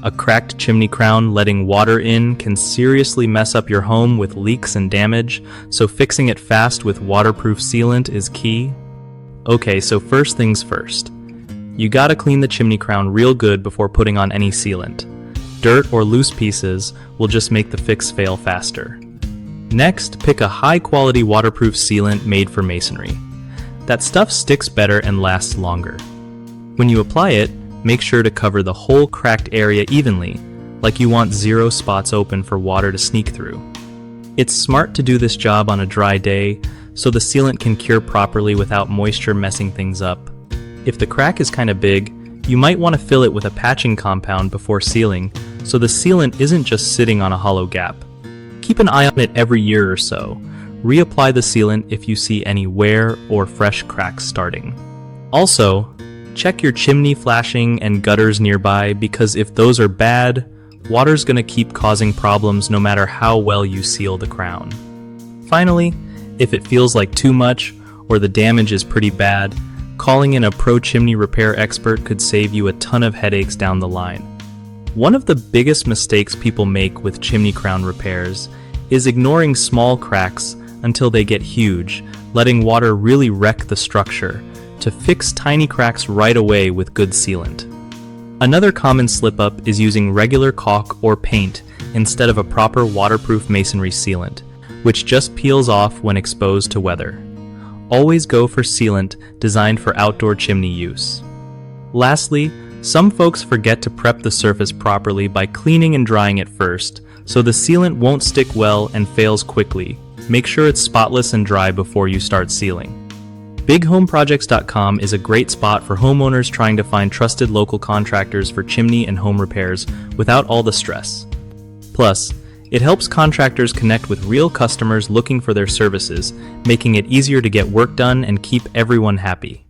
A cracked chimney crown letting water in can seriously mess up your home with leaks and damage, so fixing it fast with waterproof sealant is key. Okay, so first things first. You gotta clean the chimney crown real good before putting on any sealant. Dirt or loose pieces will just make the fix fail faster. Next, pick a high-quality waterproof sealant made for masonry. That stuff sticks better and lasts longer. When you apply it, make sure to cover the whole cracked area evenly, like you want 0 spots open for water to sneak through. It's smart to do this job on a dry day, so the sealant can cure properly without moisture messing things up. If the crack is kind of big, you might want to fill it with a patching compound before sealing, so the sealant isn't just sitting on a hollow gap. Keep an eye on it every year or so. Reapply the sealant if you see any wear or fresh cracks starting. Also, check your chimney flashing and gutters nearby, because if those are bad, water's gonna keep causing problems no matter how well you seal the crown. Finally, if it feels like too much or the damage is pretty bad, calling in a pro chimney repair expert could save you a ton of headaches down the line. One of the biggest mistakes people make with chimney crown repairs is ignoring small cracks until they get huge, letting water really wreck the structure. To fix tiny cracks right away with good sealant. Another common slip-up is using regular caulk or paint instead of a proper waterproof masonry sealant, which just peels off when exposed to weather. Always go for sealant designed for outdoor chimney use. Lastly, some folks forget to prep the surface properly by cleaning and drying it first, so the sealant won't stick well and fails quickly. Make sure it's spotless and dry before you start sealing. BigHomeProjects.com is a great spot for homeowners trying to find trusted local contractors for chimney and home repairs without all the stress. Plus, it helps contractors connect with real customers looking for their services, making it easier to get work done and keep everyone happy.